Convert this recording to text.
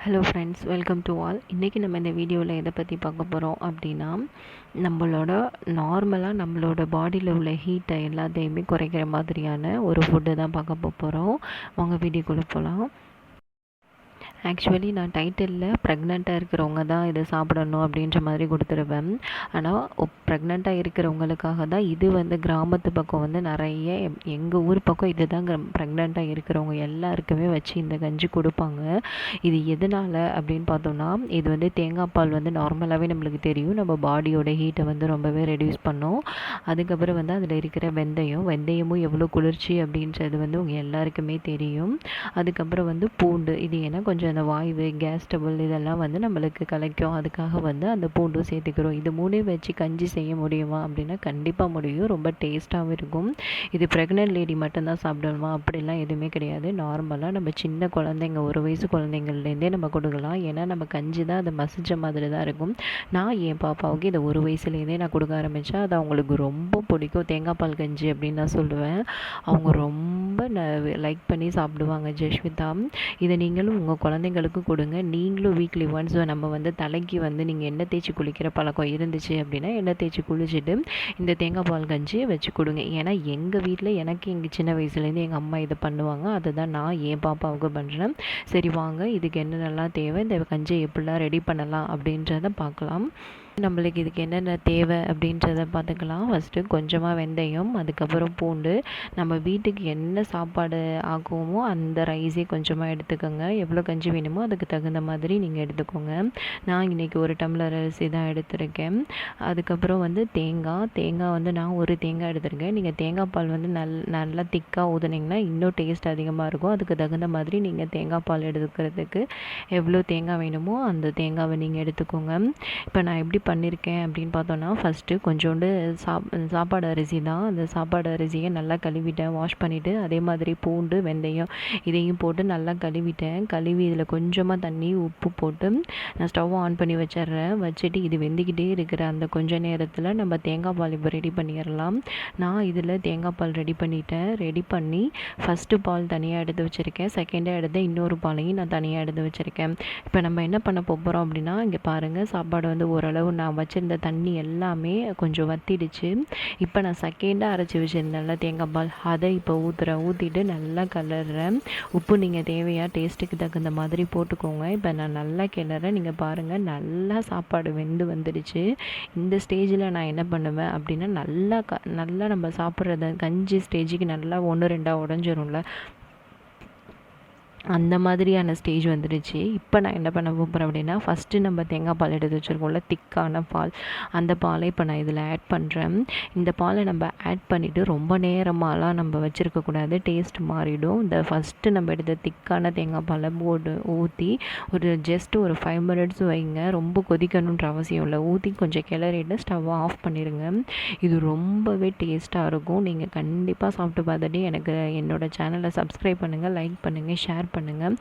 Hello friends, welcome to all. இன்றைக்கி நம்ம இந்த வீடியோவில் எதை பற்றி பார்க்க போகிறோம் அப்படின்னா, நம்மளோட நார்மலாக நம்மளோட பாடியில் உள்ள ஹீட்டை எல்லாத்தையுமே குறைக்கிற மாதிரியான ஒரு ஃபுட்டு தான் பார்க்க போகிறோம். வாங்க வீடியோக்குள்ளே போகலாம். ஆக்சுவலி நான் டைட்டிலில் ப்ரெக்னெண்ட்டாக இருக்கிறவங்க தான் இதை சாப்பிடணும் அப்படின்ற மாதிரி கொடுத்துருவேன். ஆனால் ப்ரெக்னெண்ட்டாக இருக்கிறவங்களுக்காக தான் இது கிராமத்து பக்கம் நிறைய எங்கள் ஊர் பக்கம் இது தான் ப்ரெக்னெண்ட்டாக இருக்கிறவங்க எல்லாருக்குமே வச்சு இந்த கஞ்சி கொடுப்பாங்க. இது எதனால் அப்படின்னு பார்த்தோம்னா, இது தேங்காய் பால் நார்மலாகவே நம்மளுக்கு தெரியும், நம்ம பாடியோட ஹீட்டை ரொம்பவே ரெடியூஸ் பண்ணும். அதுக்கப்புறம் அதில் இருக்கிற வெந்தயமும் எவ்வளோ குளிர்ச்சி அப்படின்றது உங்கள் எல்லாருக்குமே தெரியும். அதுக்கப்புறம் பூண்டு, இது ஏன்னா கொஞ்சம் அந்த வாய்வு, கேஸ் ட்ரபிள் இதெல்லாம் நம்மளுக்கு கலைக்கும். அதுக்காக அந்த பூண்டும் சேர்த்துக்கிறோம். இது மூணையும் வச்சு கஞ்சி செய்ய முடியுமா அப்படின்னா கண்டிப்பாக முடியும். ரொம்ப டேஸ்ட்டாகவும் இருக்கும். இது ப்ரெக்னென்ட் லேடி மட்டும்தான் சாப்பிடணுமா அப்படிலாம் எதுவுமே கிடையாது. நார்மலாக நம்ம சின்ன குழந்தைங்க, 1 வயசு குழந்தைங்கள்லேருந்தே நம்ம கொடுக்கலாம். ஏன்னா நம்ம கஞ்சி தான் அது மசிச்ச மாதிரி தான் இருக்கும். நான் என் பாப்பாவுக்கு இதை 1 வயசுலேருந்தே நான் கொடுக்க ஆரம்பித்தேன். அது அவங்களுக்கு ரொம்ப பிடிக்கும். தேங்காய் பால் கஞ்சி அப்படின்னு நான் சொல்லுவேன். அவங்க ரொம்ப லைக் பண்ணி சாப்பிடுவாங்க. ஜெஷ்விதா, இதை நீங்களும் உங்கள் குழந்தைங்களுக்கு கொடுங்க. நீங்களும் வீக்லி ஒன்ஸ் நம்ம தலைக்கு நீங்கள் எண்ணெய் தேய்ச்சி குளிக்கிற பழக்கம் இருந்துச்சு அப்படின்னா எண்ணெய் தேய்ச்சி குளிச்சுட்டு இந்த தேங்காய் பால் கஞ்சி வச்சு கொடுங்க. ஏன்னா எங்கள் வீட்டில் எனக்கு எங்கள் சின்ன வயசுலேருந்து எங்கள் அம்மா இதை பண்ணுவாங்க. அதை தான் நான் என் பாப்பாவுக்கு பண்ணுறேன். சரி வாங்க, இதுக்கு என்னென்னலாம் தேவை, இந்த கஞ்சியை எப்படிலாம் ரெடி பண்ணலாம் அப்படின்றத பார்க்கலாம். நம்மளுக்கு இதுக்கு என்னென்ன தேவை அப்படின்றத பார்த்துக்கலாம். ஃபஸ்ட்டு கொஞ்சமாக வெந்தயம், அதுக்கப்புறம் பூண்டு. நம்ம வீட்டுக்கு என்ன சாப்பாடு ஆக்குவோமோ அந்த ரைஸே கொஞ்சமாக எடுத்துக்கோங்க. எவ்வளோ கஞ்சி வேணுமோ அதுக்கு தகுந்த மாதிரி நீங்கள் எடுத்துக்கோங்க. நான் இன்றைக்கி 1 டம்ளர் அரிசி தான் எடுத்திருக்கேன். அதுக்கப்புறம் தேங்காய் நான் 1 தேங்காய் எடுத்திருக்கேன். நீங்கள் தேங்காய் பால் நல்லா திக்காக ஊதுனீங்கன்னா இன்னும் டேஸ்ட் அதிகமாக இருக்கும். அதுக்கு தகுந்த மாதிரி நீங்கள் தேங்காய் பால் எடுக்கிறதுக்கு எவ்வளோ தேங்காய் வேணுமோ அந்த தேங்காவை நீங்கள் எடுத்துக்கோங்க. இப்போ நான் எப்படி பண்ணியிருக்கேன் அப்படின்னு பார்த்தோன்னா, ஃபஸ்ட்டு கொஞ்சோண்டு சாப்பாடு அரிசி தான். அந்த சாப்பாடு அரிசியை நல்லா கழுவிட்டேன், வாஷ் பண்ணிவிட்டு. அதே மாதிரி பூண்டு, வெந்தயம் இதையும் போட்டு நல்லா கழுவிட்டேன். கழுவி இதில் கொஞ்சமாக தண்ணி, உப்பு போட்டு நான் ஸ்டவ் ஆன் பண்ணி வச்சுட்டு இது வெந்துக்கிட்டே இருக்கிற அந்த கொஞ்ச நேரத்தில் நம்ம தேங்காய் பால் இப்போ ரெடி பண்ணிடலாம். நான் இதில் தேங்காய் பால் ரெடி பண்ணிட்டேன். ரெடி பண்ணி ஃபஸ்ட்டு பால் தனியாக எடுத்து வச்சுருக்கேன். செகண்டாக எடுத்து இன்னொரு பாலையும் நான் தனியாக எடுத்து வச்சுருக்கேன். இப்போ நம்ம என்ன பண்ண போகிறோம் அப்படின்னா, இங்கே பாருங்கள், சாப்பாடு ஓரளவு நான் வச்சுருந்த தண்ணி எல்லாமே கொஞ்சம் வற்றிடுச்சு. இப்போ நான் செகண்டாக அரைச்சி வச்சுருந்தேன்ல தேங்காய் பால், அதை இப்போ ஊற்றிட்டு நல்லா கிளறேன். உப்பு நீங்கள் தேவையாக டேஸ்ட்டுக்கு தகுந்த மாதிரி போட்டுக்கோங்க. இப்போ நான் நல்லா கிளறேன். நீங்கள் பாருங்கள், நல்லா சாப்பாடு வெந்து வந்துடுச்சு. இந்த ஸ்டேஜில் நான் என்ன பண்ணுவேன் அப்படின்னா, நல்லா நம்ம சாப்பிட்றத கஞ்சி ஸ்டேஜுக்கு நல்லா 1 2 உடஞ்சிரும்ல, அந்த மாதிரியான ஸ்டேஜ் வந்துடுச்சு. இப்போ நான் என்ன பண்ண போகிறேன் அப்படின்னா, ஃபஸ்ட்டு நம்ம தேங்காய் பால் எடுத்து வச்சுருக்கோம்ல, திக்கான பால், அந்த பாலை இப்போ நான் இதில் ஆட் பண்ணுறேன். இந்த பாலை நம்ம ஆட் பண்ணிவிட்டு ரொம்ப நேரமாலாம் நம்ம வச்சுருக்கக்கூடாது, டேஸ்ட் மாறிடும். இந்த ஃபஸ்ட்டு நம்ம எடுத்த திக்கான தேங்காய் பாலை ஊற்றி ஜஸ்ட் ஒரு 5 மினிட்ஸ் வைங்க. ரொம்ப கொதிக்கணுன்ற அவசியம் இல்லை. ஊற்றி கொஞ்சம் கிளறிட்டு ஸ்டவ்வை ஆஃப் பண்ணிடுங்க. இது ரொம்பவே டேஸ்ட்டாக இருக்கும். நீங்கள் கண்டிப்பாக சாப்பிட்டு பார்த்துட்டு எனக்கு என்னோடய சேனலை சப்ஸ்கிரைப் பண்ணுங்கள், லைக் பண்ணுங்கள், ஷேர் பண்ணுங்கள்.